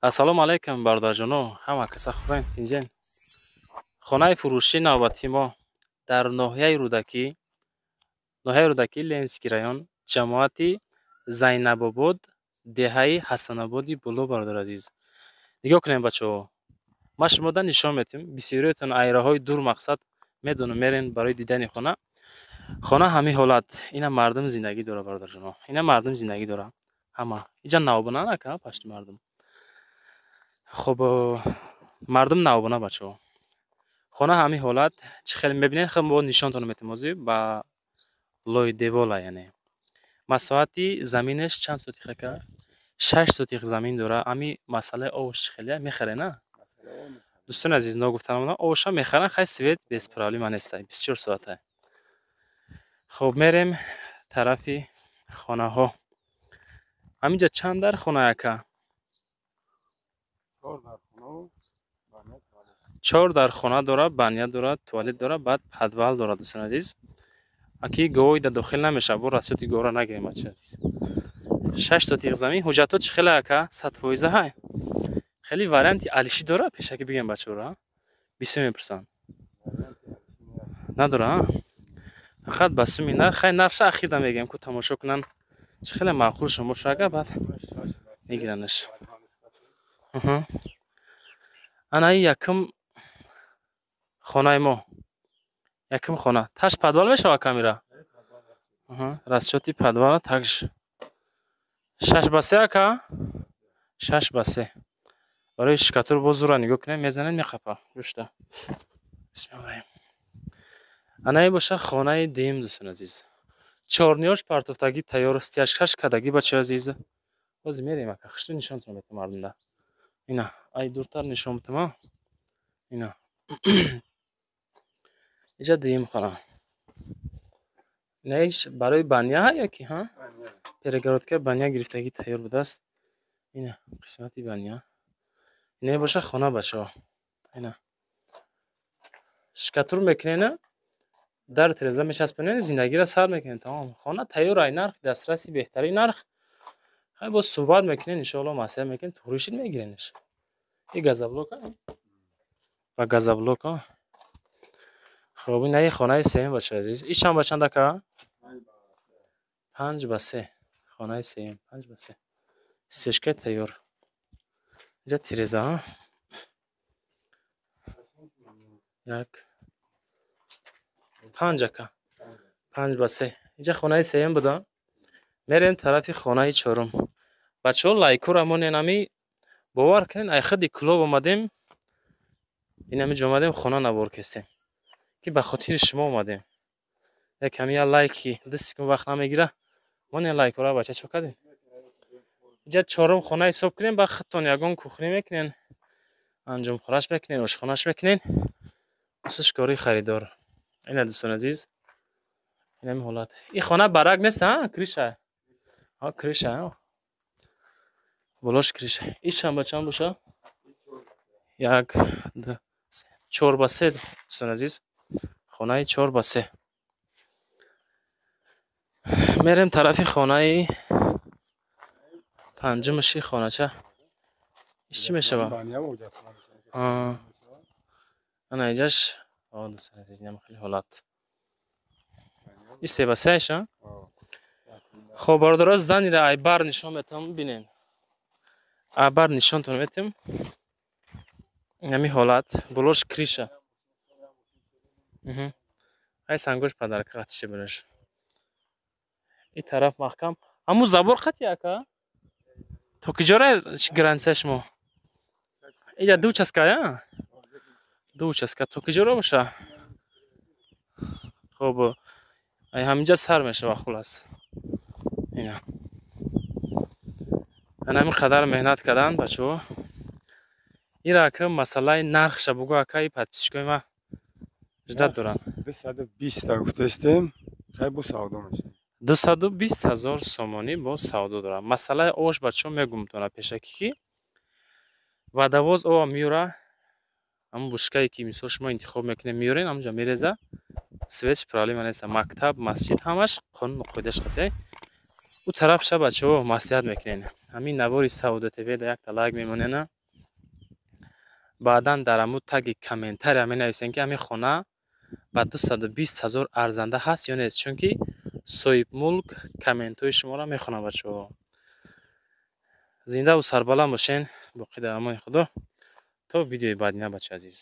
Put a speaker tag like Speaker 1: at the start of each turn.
Speaker 1: Ассалому алайкум, бародарҷоно. Ҳама каса хубен? Тинҷен? Хонаи фурӯшии навбатии мо дар ноҳияи Рӯдакӣ, Ленинский район, ҷамоати Зайнабобод, деҳаи Ҳасанободи Було, бародар азиз. Нигоҳ кунед бачаҳо. Ма шумода нишон медиҳем. Бисёриятон айраҳои дур мақсад медонем мерен барои дидани хона. Хона ҳамин ҳолат. Ина мардум зиндагӣ дора, бародарҷоно. Ина мардум зиндагӣ дора. Ҳама. Иҷа навбона нака пашти мардум. Хоб мардум навбона бачаҳо. Хона ҳамин ҳолат. Чӣ хеле мебинед? Хеле мо нишонтон медиҳем ҳозир ба лои девола, яъне. Масоҳати заминаш чанд сотих ака? 6 сотих замин дора. Ами масъалаи овош чӣ хеле? Мехаре, на? Дӯстони азиз, ногуфта намудам. Овоша мехаран, хай свет без проблема нест. 24 соата. Хоб мерем тарафи хонаҳо. Ҳаминҷа чанд дар хона ака? 4 дар хона дора, баня дора, туалет дора, баъд подвал дора. Дӯстони азиз, аки говои дар дохил намеша, бо расиёти говра нагирем. 6 сотих замин. ҳуҷҷатҳо чӣ хеле ака? 100% ҳай. Хеле варианти алиши дора? Пешакӣ бигем бачаҳоро. Бисёр мепурсанд. Надора? Фақат ба суми нарх, хай нархша ахирда мегем, ку тамошо кунанд. Чӣ хеле маъқул шумо шага, баъд мегиранаш. Анаи якум хонаи мо. Якум хона. Таш подвал мешава камера? Расчёти подвала такж 6x3 ака? 6x3. Барои шикатур боз зура нигоҳ кунем, мезанем мехапа. Гӯшта. Бисмиллаҳ. Анаи боша хонаи дим, дӯстони азиз. Чорниёш партофтагӣ тайёр, стяжкаш кадагӣ бачаи азиз. Бози мерем ака. Хишто нишонтон медиҳам мардумда. Ина, ай дуртар нишон медиҳам. Ина. Иҷа дим хона. Наиш барои баня яки ҳа? Перегородка баня гирифтагӣ тайёр будааст. Ина қисмати баня. Ина боша хона бачаҳо. Ина. Шикатур мекунем, дар тиреза мечаспонем, зиндагиро сар мекунем. Тамом. Хона тайёр, ай нарх, дастраси беҳтарин нарх. Хай боз суҳбат мекунем, иншоалло маслиҳат мекунем, туғришит мегиренаш. И газоблока? Ба газоблока. Хоб ина хонаи сеюм бачаҳо азиз. Ишам ба чанд ака? 5x3. Хонаи сеюм 5x3. Стяжка тайёр. Иҷа тиреза. Як 5 ака. 5x3. Иҷа хонаи сеюм буда. Мерем тарафи хонаи чорум. Бачаҳо лайкура монен, ами бовар кунед, ай хади клуб омадем. Инами ҷо омадем хона навор кестем. Ки ба хотири шумо омадем. Яками я лайки 2 секунд вақт намегира. Монен лайкура бача чо кардем. Иҷа чорум хона ҳисоб кунем, ба худтон ягон кухня мекунен. Анҷомхонаш мекунен, ошхонаш мекунен. Осушкори харидор. Ина дӯстони азиз. Инами ҳолат. И хона барак нест, а? Криша. А криша. Болош криша. Ишам ба чанд боша? 1 2 4x3 дӯстони азиз. Хонаи 4x3. Мерем тарафи хонаи панҷумаши хонача. Иш чӣ мешава? Ана иҷаш. Дӯстони азиз, инам хеле ҳолат. Иш 3x3 аша? Хоб бародаро, занира айбар нишон метам бинен. Айбар нишонтон метам. Инами ҳолат. Болош криша. Ай сангош падарка қатише бераш. И тараф маҳкам. Аму забор қати ака? То киҷора граница шумо? Иҷа 2 участка я? 2 участка. То киҷора боша? Хоб. Ай ҳаминҷа сар мешава хулас. Ина. Анами қадар меҳнат кардан бачаҳо. Ира ака масъалаи нархша бугӯ ака, и подписчикои ма ждат доран.
Speaker 2: 220 та гуфтастем. Хай бо савдо меша.
Speaker 1: 220,000 сомонӣ бо савдо дорам. Масъалаи ош бачаҳо мегум тона пешакӣ ки вадавоз оба меёра. Ҳамун бушкае ки мисол шумо интихоб мекунем меёрен, ҳамунҷа мереза. Светш проблема нест. Мактаб, масҷид ҳамаш қонуну қоидааш қатъи. او طرف شه بچه‌ها маслиҳат мекунен. ҳамин навори Сауда ТВ да якта лайк мемонена. баъдан дар аму таги комментария менависен ки ҳамин хона ба 220,000 арзанда ҳаст ё нест, чунки соҳибмулк комментҳои шуморо мехонад бачаҳо. Зиндаву сарбаланд бошен. Боқӣ дар амони Худо. То видеои баъди, на бачаҳои азиз.